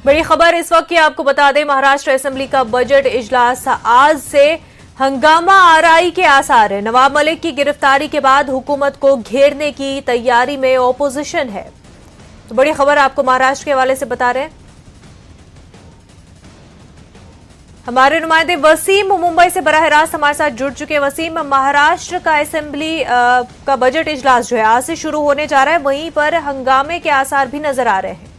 बड़ी खबर इस वक्त की आपको बता दें, महाराष्ट्र असेंबली का बजट इजलास आज से हंगामा आराई के आसार है। नवाब मलिक की गिरफ्तारी के बाद हुकूमत को घेरने की तैयारी में ऑपोजिशन है। तो बड़ी खबर आपको महाराष्ट्र के हवाले से बता रहे हैं। हमारे नुमाइंदे वसीम मुंबई से बराह रास्त हमारे साथ जुड़ चुके हैं। वसीम, महाराष्ट्र का असेंबली का बजट इजलास जो है आज से शुरू होने जा रहा है, वहीं पर हंगामे के आसार भी नजर आ रहे हैं।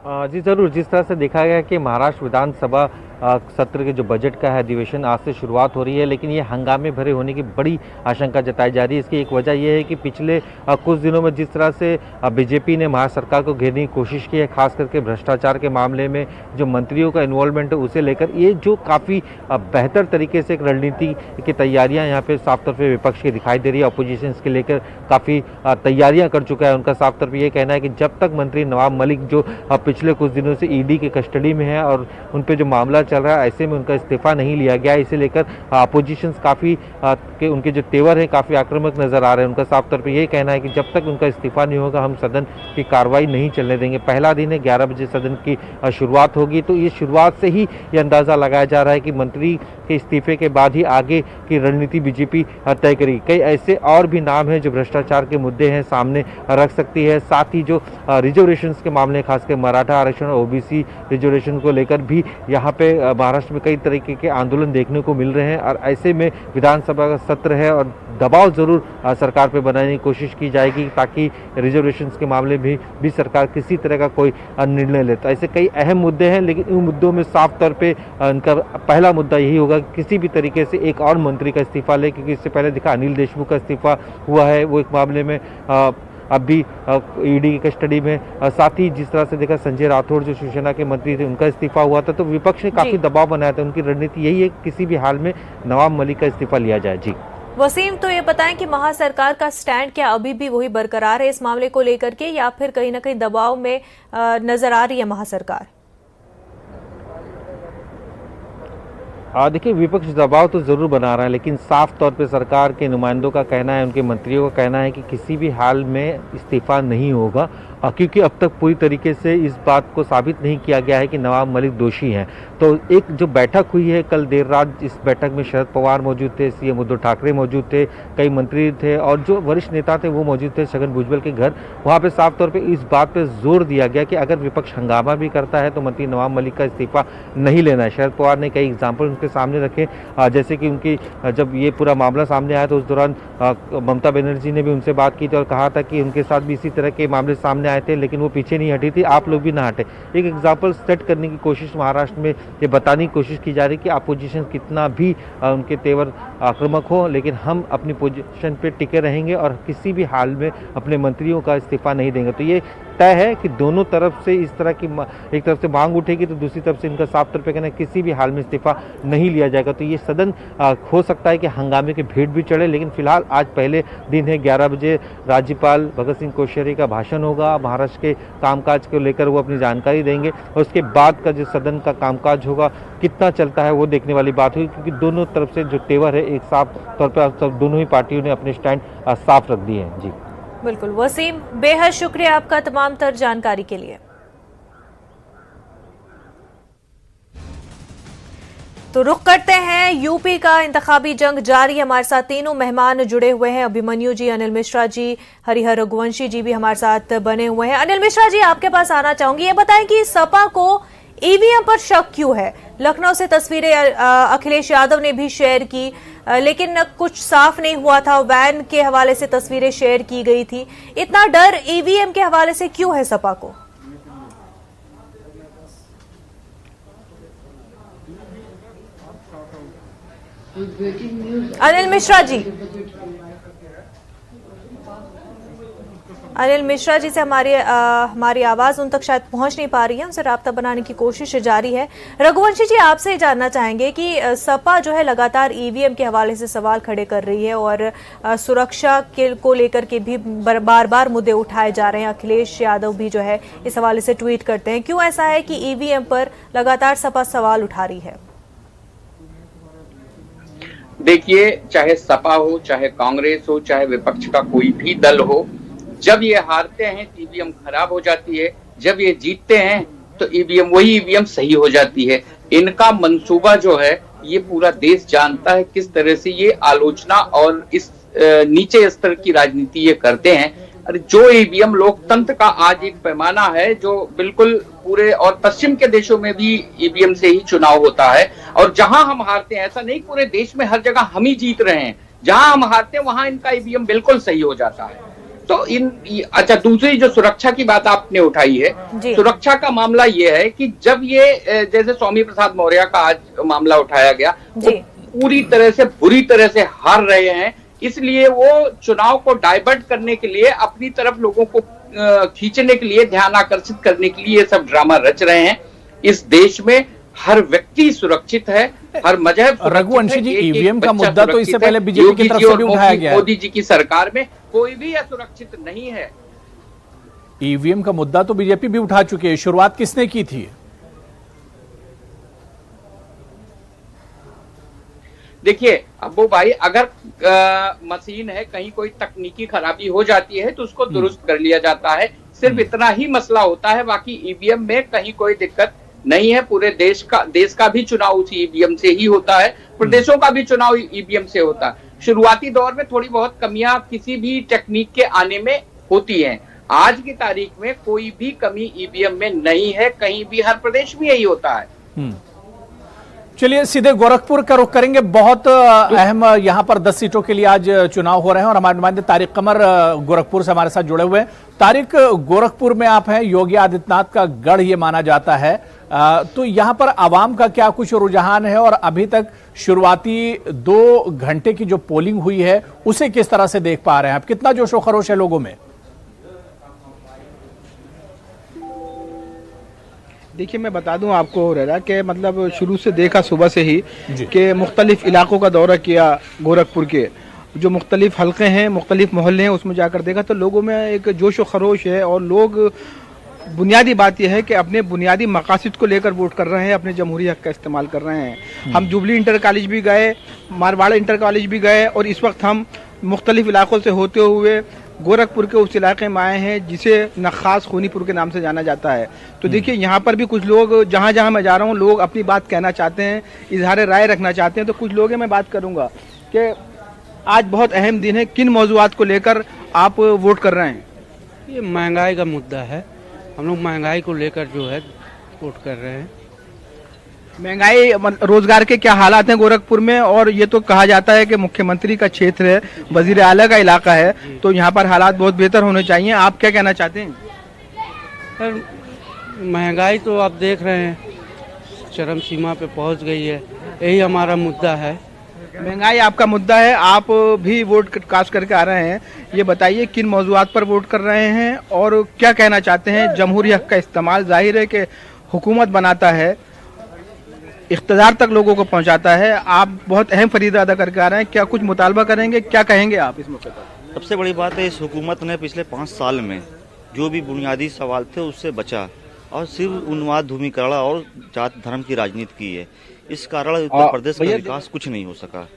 जी जरूर, जिस तरह से देखा गया कि महाराष्ट्र विधानसभा सत्र के जो बजट का है अधिवेशन आज से शुरुआत हो रही है, लेकिन ये हंगामे भरे होने की बड़ी आशंका जताई जा रही है। इसकी एक वजह यह है कि पिछले कुछ दिनों में जिस तरह से बीजेपी ने महाराष्ट्र सरकार को घेरने की कोशिश की है, खास करके भ्रष्टाचार के मामले में जो मंत्रियों का इन्वॉल्वमेंट है उसे लेकर, ये जो काफ़ी बेहतर तरीके से एक रणनीति की तैयारियाँ यहाँ पे साफ तौर पर विपक्ष की दिखाई दे रही है। अपोजिशन इसके लेकर काफ़ी तैयारियाँ कर चुका है। उनका साफ तौर पर यह कहना है कि जब तक मंत्री नवाब मलिक जो पिछले कुछ दिनों से ईडी की कस्टडी में है और उन पर जो मामला चल रहा है, ऐसे में उनका इस्तीफा नहीं लिया गया। इसे लेकर अपोजिशन काफ़ी उनके जो तेवर हैं काफ़ी आक्रामक नजर आ रहे हैं। उनका साफ तौर पे यही कहना है कि जब तक उनका इस्तीफा नहीं होगा हम सदन की कार्रवाई नहीं चलने देंगे। पहला दिन है, 11 बजे सदन की शुरुआत होगी, तो ये शुरुआत से ही ये अंदाज़ा लगाया जा रहा है कि मंत्री के इस्तीफे के बाद ही आगे की रणनीति बीजेपी तय करेगी। कई ऐसे और भी नाम हैं जो भ्रष्टाचार के मुद्दे हैं सामने रख सकती है। साथ ही जो रिजर्वेशन के मामले, खासकर मराठा आरक्षण और ओबीसी रिजर्वेशन को लेकर भी यहाँ पे महाराष्ट्र में कई तरीके के आंदोलन देखने को मिल रहे हैं। और ऐसे में विधानसभा का सत्र है और दबाव जरूर सरकार पर बनाने की कोशिश की जाएगी ताकि रिजर्वेशन के मामले में भी सरकार किसी तरह का कोई निर्णय ले। तो ऐसे कई अहम मुद्दे हैं, लेकिन इन मुद्दों में साफ तौर पे उनका पहला मुद्दा यही होगा कि किसी भी तरीके से एक और मंत्री का इस्तीफा ले, क्योंकि इससे पहले देखा अनिल देशमुख का इस्तीफा हुआ है, वो एक मामले में अभी ईडी की कस्टडी में। साथ ही जिस तरह से देखा संजय राठौड़ जो शिवसेना के मंत्री थे, उनका इस्तीफा हुआ था, तो विपक्ष ने काफी दबाव बनाया था। उनकी रणनीति यही है कि किसी भी हाल में नवाब मलिक का इस्तीफा लिया जाए। जी वसीम, तो ये बताएं कि महासरकार का स्टैंड क्या अभी भी वही बरकरार है इस मामले को लेकर के, या फिर कहीं ना कहीं दबाव में नजर आ रही है महासरकार? देखिए, विपक्ष दबाव तो जरूर बना रहा है, लेकिन साफ तौर पे सरकार के नुमाइंदों का कहना है, उनके मंत्रियों का कहना है कि किसी भी हाल में इस्तीफा नहीं होगा, क्योंकि अब तक पूरी तरीके से इस बात को साबित नहीं किया गया है कि नवाब मलिक दोषी हैं। तो एक जो बैठक हुई है कल देर रात, इस बैठक में शरद पवार मौजूद थे, सीएम उद्धव ठाकरे मौजूद थे, कई मंत्री थे और जो वरिष्ठ नेता थे वो मौजूद थे छगन भुजबल के घर। वहाँ पे साफ तौर पे इस बात पे जोर दिया गया कि अगर विपक्ष हंगामा भी करता है तो मंत्री नवाब मलिक का इस्तीफा नहीं लेना है। शरद पवार ने कई एग्जाम्पल उनके सामने रखे, जैसे कि उनकी जब ये पूरा मामला सामने आया तो उस दौरान ममता बनर्जी ने भी उनसे बात की थी और कहा था कि उनके साथ भी इसी तरह के मामले सामने आए थे, लेकिन वो पीछे नहीं हटी थी, आप लोग भी ना हटे। एक एग्जाम्पल सेट करने की कोशिश महाराष्ट्र में ये बताने की कोशिश की जा रही है कि अपोजिशन कितना भी उनके तेवर आक्रामक हो, लेकिन हम अपनी पोजीशन पे टिके रहेंगे और किसी भी हाल में अपने मंत्रियों का इस्तीफा नहीं देंगे। तो ये तय है कि दोनों तरफ से इस तरह की एक तरफ से मांग उठेगी तो दूसरी तरफ से इनका साफ तौर पे कहना है किसी भी हाल में इस्तीफा नहीं लिया जाएगा। तो ये सदन हो सकता है कि हंगामे की भीड़ भी चढ़े, लेकिन फिलहाल आज पहले दिन है, 11 बजे राज्यपाल भगत सिंह कोश्यारी का भाषण होगा, महाराष्ट्र के कामकाज को लेकर वो अपनी जानकारी देंगे और उसके बाद का जो सदन का कामकाज होगा कितना चलता है वो देखने वाली बात होगी, क्योंकि दोनों तरफ से जो तेवर है एक साफ तौर पर दोनों ही पार्टियों ने अपने स्टैंड साफ रख दिए हैं। जी बिल्कुल वसीम, बेहद शुक्रिया आपका तमाम तर जानकारी के लिए। तो रुख करते हैं, यूपी का इंतखाबी जंग जारी। हमारे साथ तीनों मेहमान जुड़े हुए हैं, अभिमन्यु जी, अनिल मिश्रा जी, हरिहर रघुवंशी जी भी हमारे साथ बने हुए हैं। अनिल मिश्रा जी, आपके पास आना चाहूंगी, ये बताएं कि सपा को ईवीएम पर शक क्यों है? लखनऊ से तस्वीरें अखिलेश यादव ने भी शेयर की, लेकिन कुछ साफ नहीं हुआ था। वैन के हवाले से तस्वीरें शेयर की गई थी। इतना डर ईवीएम के हवाले से क्यों है सपा को? अनिल मिश्रा जी, अनिल मिश्रा जी से हमारी आवाज उन तक शायद पहुंच नहीं पा रही है, उनसे राब्ता बनाने की कोशिश जारी है। रघुवंशी जी, आपसे जानना चाहेंगे कि सपा जो है लगातार ईवीएम के हवाले से सवाल खड़े कर रही है और सुरक्षा को लेकर के भी बार बार मुद्दे उठाए जा रहे हैं। अखिलेश यादव भी जो है इस हवाले से ट्वीट करते हैं। क्यों ऐसा है कि ईवीएम पर लगातार सपा सवाल उठा रही है? देखिए, चाहे सपा हो, चाहे कांग्रेस हो, चाहे विपक्ष का कोई भी दल हो, जब ये हारते हैं तो ईवीएम खराब हो जाती है, जब ये जीतते हैं तो वही ईवीएम सही हो जाती है। इनका मंसूबा जो है ये पूरा देश जानता है किस तरह से ये आलोचना और इस नीचे स्तर की राजनीति ये करते हैं। अरे जो ईवीएम लोकतंत्र का आज एक पैमाना है जो बिल्कुल पूरे और पश्चिम के देशों में भी ईवीएम से ही चुनाव होता है, और जहां हम हारते हैं, ऐसा नहीं पूरे देश में हर जगह हम ही जीत रहे हैं, जहां हम हारते हैं वहां इनका ईवीएम बिल्कुल सही हो जाता है। तो अच्छा, दूसरी जो सुरक्षा की बात आपने उठाई है, सुरक्षा का मामला ये है कि जब ये जैसे स्वामी प्रसाद मौर्य का आज मामला उठाया गया, वो पूरी तरह से बुरी तरह से हार रहे हैं, इसलिए वो चुनाव को डाइवर्ट करने के लिए, अपनी तरफ लोगों को खींचने के लिए, ध्यान आकर्षित करने के लिए ये सब ड्रामा रच रहे हैं। इस देश में हर व्यक्ति सुरक्षित है, हर मजहब। रघुवंशी जी, ईवीएम का मुद्दा तो इससे पहले बीजेपी की तरफ से भी उठाया गया है। मोदी जी की सरकार में कोई भी असुरक्षित नहीं है। ईवीएम का मुद्दा तो बीजेपी भी उठा चुकी है, शुरुआत किसने की थी? देखिए अब्बू भाई, अगर मशीन है, कहीं कोई तकनीकी खराबी हो जाती है तो उसको दुरुस्त कर लिया जाता है, सिर्फ इतना ही मसला होता है। बाकी ईवीएम में कहीं कोई दिक्कत नहीं है। पूरे देश का भी चुनाव उसी ईवीएम से ही होता है, प्रदेशों का भी चुनाव ईवीएम से होता है। शुरुआती दौर में थोड़ी बहुत कमियां किसी भी टेक्निक के आने में होती हैं। आज की तारीख में कोई भी कमी ईवीएम में नहीं है, कहीं भी, हर प्रदेश में यही होता है। चलिए सीधे गोरखपुर का रुख करेंगे। बहुत अहम यहाँ पर 10 सीटों के लिए आज चुनाव हो रहे हैं और हमारे नुमाइंदे तारिक कमर गोरखपुर से हमारे साथ जुड़े हुए हैं। तारिक, गोरखपुर में आप हैं, योगी आदित्यनाथ का गढ़ ये माना जाता है, तो यहाँ पर आवाम का क्या कुछ रुझान है और अभी तक शुरुआती 2 घंटे की जो पोलिंग हुई है उसे किस तरह से देख पा रहे हैं आप? कितना जोशो खरोश है लोगों में? देखिए, मैं बता दूं आपको रेरा कि मतलब शुरू से देखा सुबह से ही कि मुख्तलिफ इलाकों का दौरा किया, गोरखपुर के जो मुख्तलिफ हलके हैं, मुख्तलिफ मोहल्ले हैं, उसमें जाकर देखा तो लोगों में एक जोश व खरोश है। और लोग, बुनियादी बात यह है कि अपने बुनियादी मकासद को लेकर वोट कर रहे हैं, अपने जमहूरी हक का इस्तेमाल कर रहे हैं। हम जुबली इंटर कॉलेज भी गए, मारवाड़ा इंटर कॉलेज भी गए, और इस वक्त हम मुख्तलिफ इलाकों से होते हुए गोरखपुर के उस इलाके में आए हैं जिसे नखास खूनीपुर के नाम से जाना जाता है। तो देखिए, यहाँ पर भी कुछ लोग, जहाँ जहाँ मैं जा रहा हूँ, लोग अपनी बात कहना चाहते हैं, इजहार राय रखना चाहते हैं। तो कुछ लोग हैं, मैं बात करूँगा कि आज बहुत अहम दिन है, किन मौजूआत को लेकर आप वोट कर रहे हैं? ये महंगाई का मुद्दा है, हम लोग महंगाई को लेकर जो है वोट कर रहे हैं। महंगाई, रोजगार के क्या हालात हैं गोरखपुर में? और ये तो कहा जाता है कि मुख्यमंत्री का क्षेत्र है, वजीर आला का इलाका है, तो यहाँ पर हालात बहुत बेहतर होने चाहिए। आप क्या कहना चाहते हैं? सर, महंगाई तो आप देख रहे हैं चरम सीमा पे पहुँच गई है, यही हमारा मुद्दा है। महंगाई आपका मुद्दा है, आप भी वोट कास्ट करके आ रहे हैं। ये बताइए किन मौजूआत पर वोट कर रहे हैं और क्या कहना चाहते हैं? जमहूरी हक का इस्तेमाल, जाहिर है कि हुकूमत बनाता है, इख्तियार तक लोगों को पहुंचाता है। आप बहुत अहम फरीदा अदा करके आ रहे हैं, क्या कुछ मुतालबा करेंगे, क्या कहेंगे आप इस मौके पर? सबसे बड़ी बात है, इस हुकूमत ने पिछले 5 साल में जो भी बुनियादी सवाल थे उससे बचा और सिर्फ उन्माद, धूमीकरण और जात धर्म की राजनीति की है। इस कारण उत्तर प्रदेश का विकास कुछ नहीं हो सका।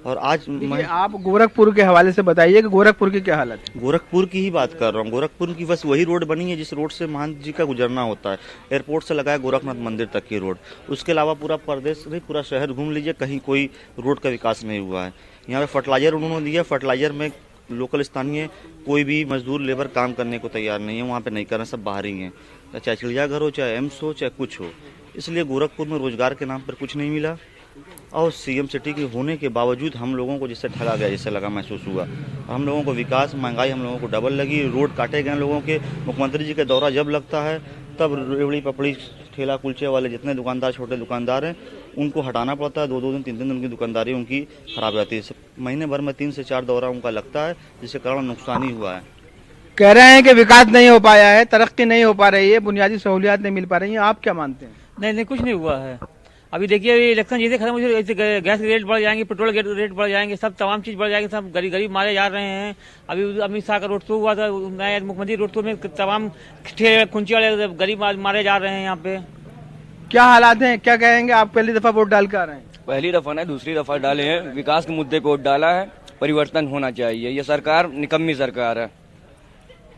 और आज आप गोरखपुर के हवाले से बताइए कि गोरखपुर की क्या हालत है? गोरखपुर की ही बात कर रहा हूँ। गोरखपुर की बस वही रोड बनी है जिस रोड से महंत जी का गुजरना होता है, एयरपोर्ट से लगाया गोरखनाथ मंदिर तक की रोड। उसके अलावा पूरा प्रदेश नहीं, पूरा शहर घूम लीजिए, कहीं कोई रोड का विकास नहीं हुआ है। यहाँ पे फर्टिलाइजर उन्होंने दिया, फर्टिलाइजर में लोकल स्थानीय कोई भी मजदूर लेबर काम करने को तैयार नहीं है, वहाँ पे नहीं कर रहे, सब बाहर ही हैं, चाहे चिड़ियाघर हो, चाहे एम्स हो, चाहे कुछ हो। इसलिए गोरखपुर में रोजगार के नाम पर कुछ नहीं मिला और सीएम सिटी के होने के बावजूद हम लोगों को जिससे ठगा गया, जिससे लगा महसूस हुआ। हम लोगों को विकास, महंगाई हम लोगों को डबल लगी, रोड काटे गए लोगों के। मुख्यमंत्री जी का दौरा जब लगता है तब रेवड़ी पपड़ी ठेला कुलचे वाले जितने दुकानदार, छोटे दुकानदार हैं, उनको हटाना पड़ता है। 2-2 दिन 3 दिन उनकी दुकानदारी उनकी खराब रहती है। महीने भर में 3 से 4 दौरा उनका लगता है, जिसके कारण नुकसान ही हुआ है। कह रहे हैं कि विकास नहीं हो पाया है, तरक्की नहीं हो पा रही है, बुनियादी सहूलियात नहीं मिल पा रही है, आप क्या मानते हैं? नहीं, कुछ नहीं हुआ है। अभी देखिए, इलेक्शन जैसे खत्म हो, गैस के रेट बढ़ जाएंगे, पेट्रोल के रेट बढ़ जाएंगे, सब तमाम चीज बढ़ जाएंगे, सब गरीब मारे जा रहे हैं। अभी अमित शाह का रोड शो हुआ था, नया मुख्यमंत्री रोड शो में तमाम कुंची वाले गरीब मारे जा रहे हैं। यहाँ पे क्या हालात हैं, क्या कहेंगे? आप पहली दफा वोट डाल कर आ रहे हैं? पहली दफा नहीं, दूसरी दफा डाले हैं। विकास के मुद्दे को वोट डाला है, परिवर्तन होना चाहिए। ये सरकार निकम्मी सरकार है।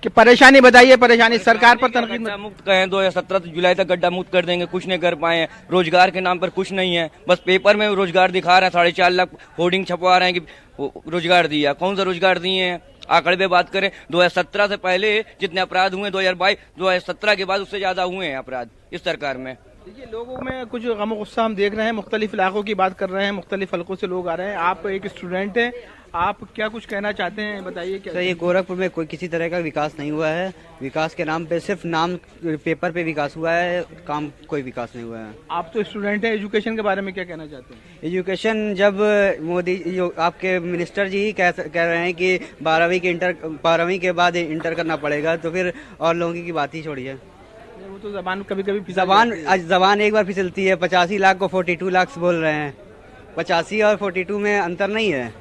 कि परेशानी बताइए, परेशानी सरकार पर तनकीद गड्ढा मुक्त कहें 2017 जुलाई तक गड्ढा मुक्त कर देंगे, कुछ नहीं कर पाए हैं। रोजगार के नाम पर कुछ नहीं है, बस पेपर में रोजगार दिखा रहे हैं, 4.5 लाख होर्डिंग छपवा रहे हैं कि रोजगार दिया। कौन सा रोजगार दिए हैं? आंकड़े पे बात करें 2017 से पहले जितने अपराध हुए 2017 के बाद उससे ज्यादा हुए हैं अपराध इस सरकार में। देखिए, लोगों में कुछ गम गुस्सा हम देख रहे हैं, मुख्तलिफ इलाकों की बात कर रहे हैं, मुख्तलिफ हलकों से लोग आ रहे हैं। आप एक स्टूडेंट हैं, आप क्या कुछ कहना चाहते हैं, बताइए। क्या सर, ये गोरखपुर में कोई किसी तरह का विकास नहीं हुआ है। विकास के नाम पे सिर्फ नाम पेपर पे विकास हुआ है, काम कोई विकास नहीं हुआ है। आप तो स्टूडेंट हैं, एजुकेशन के बारे में क्या कहना चाहते हैं? एजुकेशन जब मोदी जो आपके मिनिस्टर जी ही कह रहे हैं कि 12वीं के बाद इंटर करना पड़ेगा, तो फिर और लोगों की बात ही छोड़िए। वो तो जबान कभी कभी जबान एक बार फिसलती है। 85 लाख को 42 लाख बोल रहे हैं, 85 और 42 में अंतर नहीं है।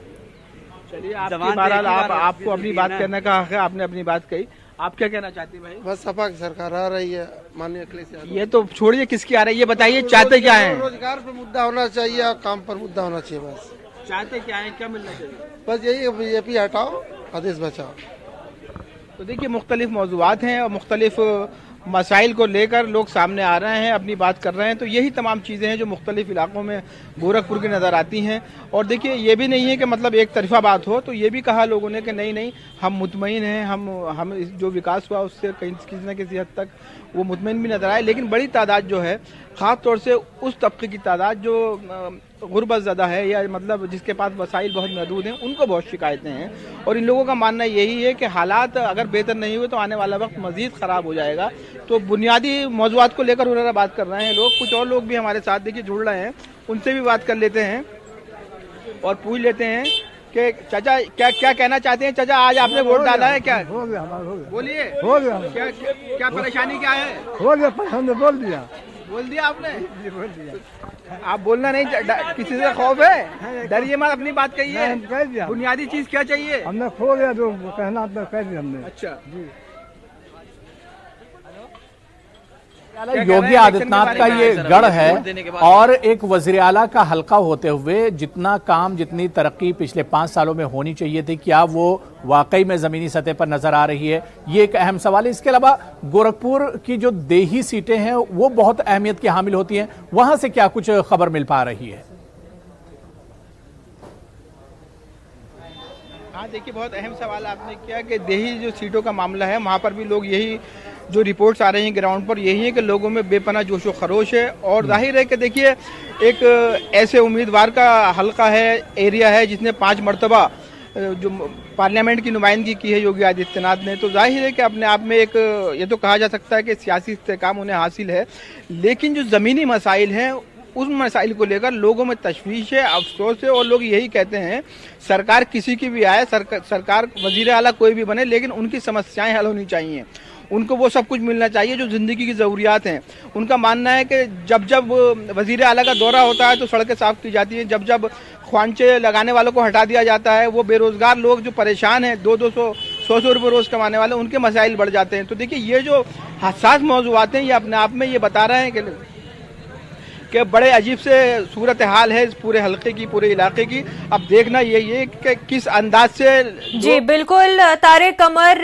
चलिए, आपको अपनी बात करने का हक है, आपने अपनी बात कही। आप क्या कहना चाहते हैं भाई? बस सपा की सरकार आ रही है, माननीय अखिलेश यादव। ये तो छोड़िए, किसकी आ रही है ये बताइए, चाहते क्या है? रोजगार पे मुद्दा होना चाहिए और काम पर मुद्दा होना चाहिए। बस चाहते क्या है, क्या मिलना चाहिए? बस यही, बीजेपी हटाओ, आदेश बचाओ। तो देखिए, मुख्तलिफ मौजूआत हैं और मुख्तलिफ मसाइल को लेकर लोग सामने आ रहे हैं, अपनी बात कर रहे हैं। तो यही तमाम चीज़ें हैं जो मुख्तलिफ इलाकों में गोरखपुर की नज़र आती हैं। और देखिए, ये भी नहीं है कि मतलब एक तरफा बात हो, तो ये भी कहा लोगों ने कि नहीं हम मुतमईन हैं, हम जो विकास हुआ उससे कहीं किसी न किसी हद तक वो मुतमईन भी नज़र आए। लेकिन बड़ी तादाद जो है, ख़ास तौर से उस तबके की तादाद जो गुर्बत ज़दा है या मतलब जिसके पास वसाइल बहुत महदूद हैं, उनको बहुत शिकायतें हैं। और इन लोगों का मानना यही है कि हालात अगर बेहतर नहीं हुए तो आने वाला वक्त मज़ीद ख़राब हो जाएगा। तो बुनियादी मौज़ूआत को लेकर उन्होंने बात कर रहे हैं लोग। कुछ और लोग भी हमारे साथ देखिए जुड़ रहे हैं, उनसे भी बात कर लेते हैं और पूछ लेते हैं कि चाचा क्या कहना चाहते हैं। चाचा, आज आपने वोट डाला है क्या? हो गया हमारा, हो गया। बोलिए, हो गया। क्या परेशानी क्या है? हो गया, हमने बोल दिया आपने? जी, बोल दिया। आप बोलना नहीं, किसी से खौफ है? डरिए मत, अपनी बात कहिए। कह दिया। बुनियादी चीज क्या चाहिए? हमने खो गया, जो कहना था कह दिया हमने। अच्छा जी। योगी आदित्यनाथ का ये गढ़ है और एक वजीर आला का हल्का होते हुए जितना काम, जितनी तरक्की पिछले 5 सालों में होनी चाहिए थी, क्या वो वाकई में जमीनी सतह पर नजर आ रही है? ये एक अहम सवाल है। इसके अलावा गोरखपुर की जो देही सीटें हैं वो बहुत अहमियत की हामिल होती हैं, वहां से क्या कुछ खबर मिल पा रही है? हाँ, देखिए, बहुत अहम सवाल आपने किया कि देही जो सीटों का मामला है, वहाँ पर भी लोग यही जो रिपोर्ट्स आ रही हैं ग्राउंड पर, यही है कि लोगों में बेपनाह जोशो खरोश है। और जाहिर है कि देखिए, एक ऐसे उम्मीदवार का हल्का है, एरिया है जिसने 5 मरतबा जो पार्लियामेंट की नुमाइंदगी की है योगी आदित्यनाथ ने। तो जाहिर है कि अपने आप में एक ये तो कहा जा सकता है कि सियासी इस्तेकाम उन्हें हासिल है। लेकिन जो ज़मीनी मसाइल हैं, उस मसाइल को लेकर लोगों में तशवीश है, अफसोस है। और लोग यही कहते हैं, सरकार किसी की भी आए, सरकार वजीर आला कोई भी बने, लेकिन उनकी समस्याएं हल होनी चाहिए, उनको वो सब कुछ मिलना चाहिए जो ज़िंदगी की ज़रूरियात हैं। उनका मानना है कि जब जब वजीर आला का दौरा होता है तो सड़कें साफ़ की जाती हैं, जब जब ख्वांचे लगाने वालों को हटा दिया जाता है, वो बेरोज़गार लोग जो परेशान हैं, 200-200 100 रुपये रोज़ कमाने वाले, उनके मसाइल बढ़ जाते हैं। तो देखिए, ये जो हसास मौज़ूआत हैं, ये अपने आप में ये बता रहे हैं कि बड़े अजीब से सूरत हाल है इस पूरे हल्के की, पूरे इलाके की। अब देखना ये कि किस अंदाज से। जी बिल्कुल तारिक कमर,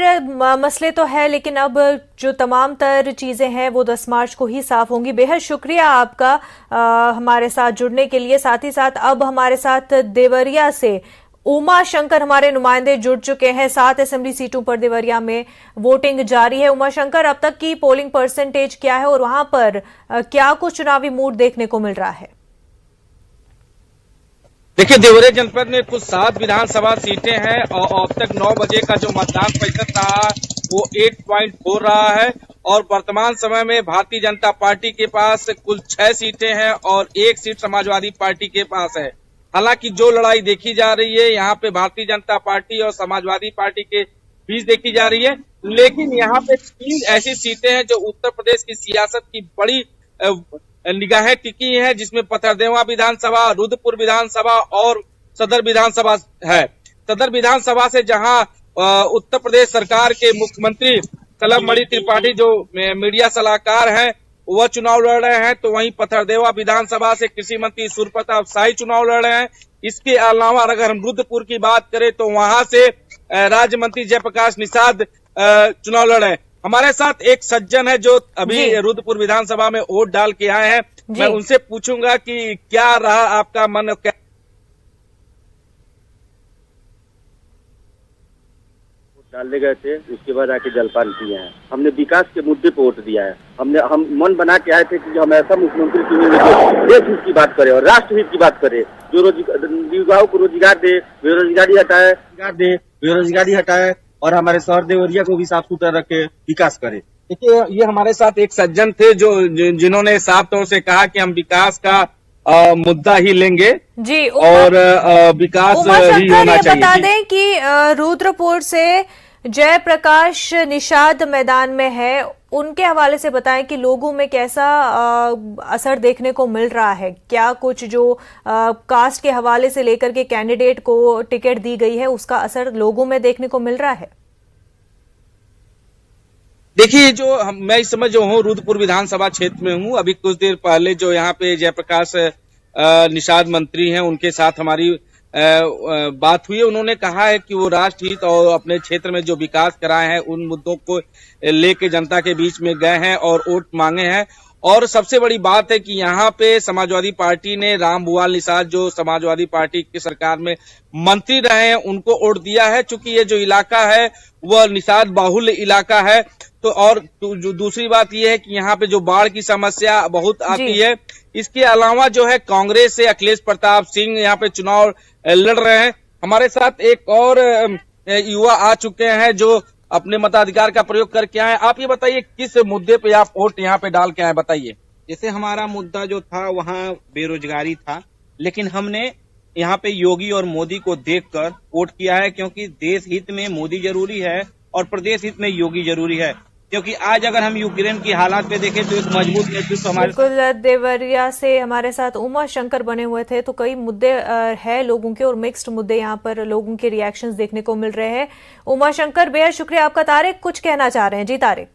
मसले तो है लेकिन अब जो तमाम तर चीजें हैं वो 10 मार्च को ही साफ होंगी। बेहद शुक्रिया आपका हमारे साथ जुड़ने के लिए। साथ ही साथ अब हमारे साथ देवरिया से उमा शंकर हमारे नुमाइंदे जुड़ चुके हैं। 7 असेंबली सीटों पर देवरिया में वोटिंग जारी है। उमा शंकर, अब तक की पोलिंग परसेंटेज क्या है और वहां पर क्या कुछ चुनावी मूड देखने को मिल रहा है? देखिए, देवरिया जनपद में कुल 7 विधानसभा सीटें हैं और अब तक 9 बजे का जो मतदान प्रतिशत रहा वो 8.4 रहा है। और वर्तमान समय में भारतीय जनता पार्टी के पास कुल 6 सीटें हैं और 1 सीट समाजवादी पार्टी के पास है। हालांकि जो लड़ाई देखी जा रही है यहाँ पे भारतीय जनता पार्टी और समाजवादी पार्टी के बीच देखी जा रही है, लेकिन यहाँ पे 3 ऐसी सीटें हैं जो उत्तर प्रदेश की सियासत की बड़ी निगाहें टिकी हैं, जिसमें पथरदेवा विधानसभा, रुद्रपुर विधानसभा और सदर विधानसभा है। सदर विधानसभा से जहां उत्तर प्रदेश सरकार के मुख्यमंत्री कलममणि त्रिपाठी जो मीडिया सलाहकार हैं वह चुनाव लड़ रहे हैं, तो वहीं पथरदेवा विधानसभा से कृषि मंत्री सूर्यप्रताप शाही चुनाव लड़ रहे हैं। इसके अलावा अगर हम रुद्रपुर की बात करें तो वहां से राज्य मंत्री जयप्रकाश निषाद चुनाव लड़े। हमारे साथ एक सज्जन है जो अभी रुद्रपुर विधानसभा में वोट डाल के आए हैं। मैं उनसे पूछूंगा कि क्या रहा आपका मन, क्या डालने गए थे, उसके बाद आके जलपान किए हैं। हमने विकास के मुद्दे पर वोट दिया है। हम मन बना के आए थे कि हम ऐसा मुख्यमंत्री चुनेंगे जो देश हित की बात करे और राष्ट्र हित की बात करे, जो युवाओं को रोजगार दे, बेरोजगारी हटाए और हमारे शहर देवरिया को भी साफ सुथरा रखे, विकास करे। देखिए, ये हमारे साथ एक सज्जन थे जो जिन्होंने साफ तौर से कहा कि हम विकास का मुद्दा ही लेंगे जी और विकास ही होना चाहिए। बता दें कि रुद्रपुर से जयप्रकाश निषाद मैदान में है, उनके हवाले से बताएं कि लोगों में कैसा असर देखने को मिल रहा है। क्या कुछ जो कास्ट के हवाले से लेकर के कैंडिडेट को टिकट दी गई है उसका असर लोगों में देखने को मिल रहा है? देखिए, जो मैं इस समय जो हूँ रुद्रपुर विधानसभा क्षेत्र में हूँ। अभी कुछ देर पहले जो यहाँ पे जयप्रकाश निषाद मंत्री हैं, उनके साथ हमारी बात हुई है। उन्होंने कहा है कि वो राष्ट्र हित और अपने क्षेत्र में जो विकास कराए हैं उन मुद्दों को लेके जनता के बीच में गए हैं और वोट मांगे हैं। और सबसे बड़ी बात है कि यहाँ पे समाजवादी पार्टी ने रामभुआल निषाद, जो समाजवादी पार्टी की सरकार में मंत्री रहे हैं, उनको वोट दिया है। चूंकि ये जो इलाका है वह निषाद बाहुल्य इलाका है। तो और जो दूसरी बात यह है कि यहाँ पे जो बाढ़ की समस्या बहुत आती है। इसके अलावा जो है कांग्रेस से अखिलेश प्रताप सिंह यहाँ पे चुनाव लड़ रहे हैं। हमारे साथ एक और युवा आ चुके हैं जो अपने मताधिकार का प्रयोग करके आए। आप ये बताइए, किस मुद्दे पे आप वोट यहाँ पे डाल के आए, बताइए। जैसे हमारा मुद्दा जो था वहाँ बेरोजगारी था, लेकिन हमने यहाँ पे योगी और मोदी को देखकर वोट किया है, क्योंकि देश हित में मोदी जरूरी है और प्रदेश हित में योगी जरूरी है। क्योंकि आज अगर हम यूक्रेन की हालात पे देखें तो एक मजबूत नेतृत्व हमारे बिल्कुल। देवरिया से हमारे साथ उमा शंकर बने हुए थे। तो कई मुद्दे हैं लोगों के और मिक्स्ड मुद्दे यहाँ पर लोगों के रिएक्शंस देखने को मिल रहे हैं। उमा शंकर, बेहद शुक्रिया आपका। तारिक कुछ कहना चाह रहे हैं? जी तारिक।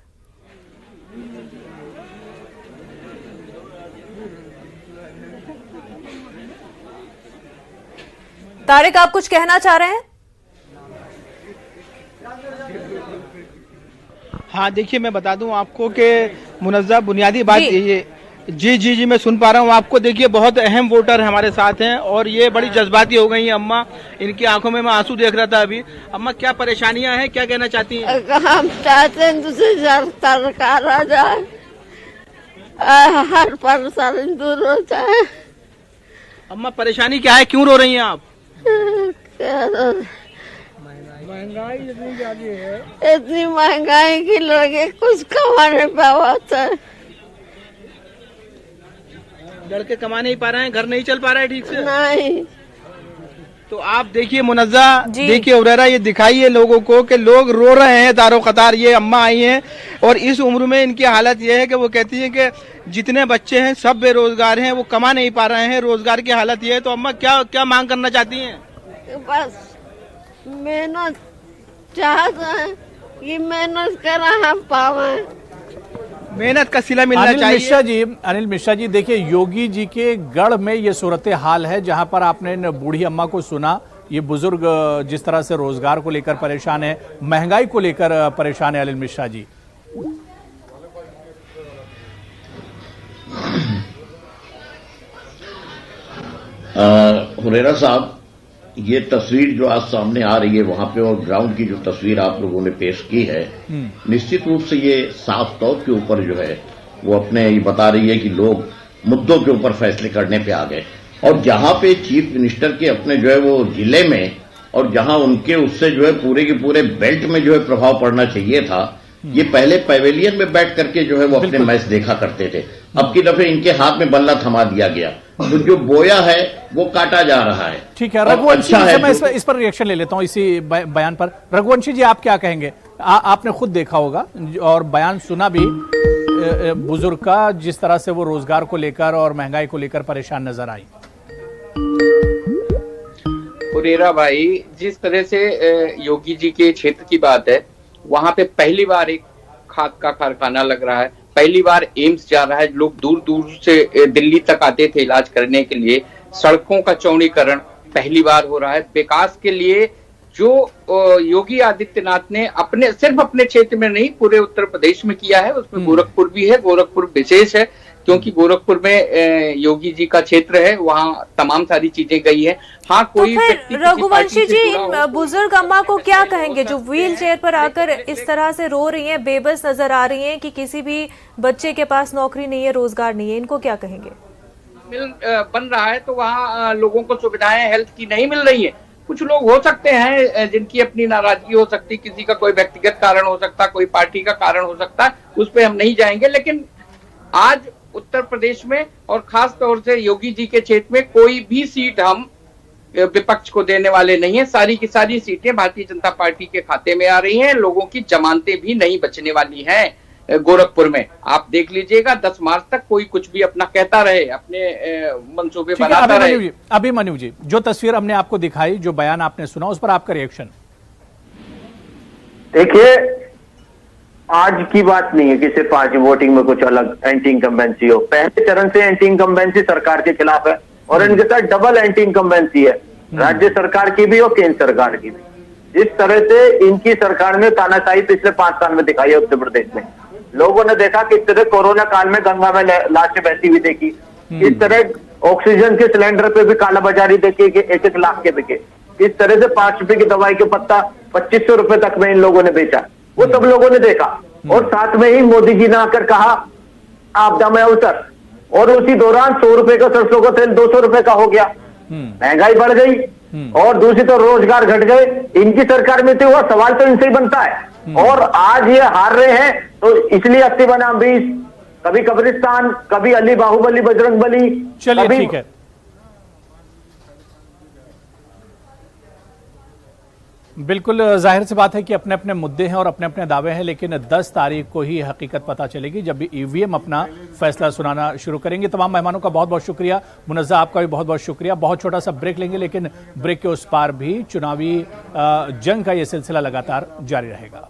तारिक, आप कुछ कहना चाह रहे हैं? हाँ, देखिए मैं बता दूं आपको कि मुनज़्ज़ा बुनियादी बात ये जी मैं सुन पा रहा हूँ आपको। देखिए, बहुत अहम वोटर हमारे साथ हैं और ये बड़ी जज्बाती हो गई हैं अम्मा। इनकी आंखों में मैं आंसू देख रहा था अभी। अम्मा, क्या परेशानियां हैं, क्या कहना चाहती हैं? हम चाहते हैं दूसरी सरकार आ जाए, हर परेशानी दूर हो जाए। अम्मा, परेशानी क्या है, क्यों रो रही हैं आप? महंगाई इतनी ज्यादा है, इतनी महंगाई की लगे कुछ कमा नहीं पाता है। लड़के कमा नहीं पा रहे हैं, घर नहीं चल पा रहा है ठीक से? नहीं। तो आप देखिए मुनज़्ज़ा, देखिए उरेरा, ये दिखाइए लोगों को कि लोग रो रहे हैं तारो कतार। ये अम्मा आई हैं और इस उम्र में इनकी हालत ये है कि वो कहती है कि जितने बच्चे हैं सब बेरोजगार हैं, वो कमा नहीं पा रहे हैं, रोजगार की हालत ये है। तो अम्मा क्या मांग करना चाहती हैं? बस मेहनत चाहते हैं कि मेहनत करा हम पावे, मेहनत का सिला मिलना चाहिए। अनिल मिश्रा जी, देखिए योगी जी के गढ़ में ये सूरत हाल है जहां पर आपने बूढ़ी अम्मा को सुना। ये बुजुर्ग जिस तरह से रोजगार को लेकर परेशान है, महंगाई को लेकर परेशान है। अनिल मिश्रा जी, हुरेरा साहब, ये तस्वीर जो आज सामने आ रही है वहां पे और ग्राउंड की जो तस्वीर आप लोगों ने पेश की है, निश्चित रूप से ये साफ तौर के ऊपर जो है वो अपने ये बता रही है कि लोग मुद्दों के ऊपर फैसले करने पे आ गए। और जहां पे चीफ मिनिस्टर के अपने जो है वो जिले में और जहां उनके उससे जो है पूरे के पूरे बेल्ट में जो है प्रभाव पड़ना चाहिए था, ये पहले पैवेलियन में बैठ करके जो है वो अपने मैच देखा करते थे। अब की दफे इनके हाथ में बल्ला थमा दिया गया, तो जो बोया है वो काटा जा रहा है। ठीक है रघुवंशी जी, मैं इस पर रिएक्शन ले लेता हूं इसी बयान पर। रघुवंशी जी, आप क्या कहेंगे? आपने खुद देखा होगा और बयान सुना भी बुजुर्ग का, जिस तरह से वो रोजगार को लेकर और महंगाई को लेकर परेशान नजर आई। हुरेरा भाई, जिस तरह से योगी जी के क्षेत्र की बात है, वहां पे पहली बार एक खाद का कारखाना लग रहा है, पहली बार एम्स जा रहा है। लोग दूर दूर से दिल्ली तक आते थे इलाज करने के लिए। सड़कों का चौड़ीकरण पहली बार हो रहा है। विकास के लिए जो योगी आदित्यनाथ ने सिर्फ अपने क्षेत्र में नहीं पूरे उत्तर प्रदेश में किया है, उसमें गोरखपुर भी है। गोरखपुर विशेष है क्योंकि गोरखपुर में योगी जी का क्षेत्र है, वहाँ तमाम सारी चीजें गई है। हाँ, कोई तो फिर रघुवंशी जी बुजुर्ग अम्मा को क्या कहेंगे जो व्हील चेयर पर आकर इस तरह से रो रही हैं, बेबस नजर आ रही हैं कि किसी भी बच्चे के पास नौकरी नहीं है, रोजगार नहीं है, इनको क्या कहेंगे? बन रहा है तो वहाँ लोगों को सुविधाएं हेल्थ की नहीं मिल रही है। कुछ लोग हो सकते हैं जिनकी अपनी नाराजगी हो सकती, किसी का कोई व्यक्तिगत कारण हो सकता, कोई पार्टी का कारण हो सकता, उस पर हम नहीं जाएंगे। लेकिन आज उत्तर प्रदेश में और खास तौर से योगी जी के क्षेत्र में कोई भी सीट हम विपक्ष को देने वाले नहीं है। सारी की सारी सीटें भारतीय जनता पार्टी के खाते में आ रही हैं। लोगों की जमानतें भी नहीं बचने वाली हैं गोरखपुर में। आप देख लीजिएगा 10 मार्च तक कोई कुछ भी अपना कहता रहे, अपने मंसूबे बनाता रहे। अभिमन्यु जी, जो तस्वीर हमने आपको दिखाई, जो बयान आपने सुना, उस पर आपका रिएक्शन? देखिए, आज की बात नहीं है कि सिर्फ आज वोटिंग में कुछ अलग एंटी इनकम्बेंसी हो। पहले चरण से एंटी इनकम्बेंसी सरकार के खिलाफ है और इनके साथ डबल एंटी इनकम्बेंसी है, राज्य सरकार की भी और केंद्र सरकार की भी। जिस तरह से इनकी सरकार ने तानाशाही पिछले 5 साल में दिखाई है उत्तर प्रदेश में, लोगों ने देखा किस तरह कोरोना काल में गंगा में लाशें बहती हुई देखी, किस तरह ऑक्सीजन के सिलेंडर पे भी कालाबाजारी देखी कि 1-1 लाख के बिके, किस तरह से 5 रुपए की दवाई के पत्ता 2500 रुपए तक में इन लोगों ने बेचा, वो सब लोगों ने देखा। और साथ में ही मोदी जी ने आकर कहा आपदा में अवसर, और उसी दौरान 100 रुपए का सरसों का तेल 200 रुपए का हो गया, महंगाई बढ़ गई और दूसरी तो रोजगार घट गए। इनकी सरकार में तो हुआ, सवाल तो इनसे ही बनता है। और आज ये हार रहे हैं तो इसलिए 80 बनाम 20, कभी कब्रिस्तान, कभी अली बाहुबली बजरंग बली। चलिए ठीक है, बिल्कुल जाहिर सी बात है कि अपने अपने मुद्दे हैं और अपने अपने दावे हैं, लेकिन 10 तारीख को ही हकीकत पता चलेगी जब ईवीएम अपना फैसला सुनाना शुरू करेंगे। तमाम मेहमानों का बहुत बहुत शुक्रिया। मुनज़्ज़ा, आपका भी बहुत बहुत शुक्रिया। बहुत छोटा सा ब्रेक लेंगे, लेकिन ब्रेक के उस पार भी चुनावी जंग का ये सिलसिला लगातार जारी रहेगा।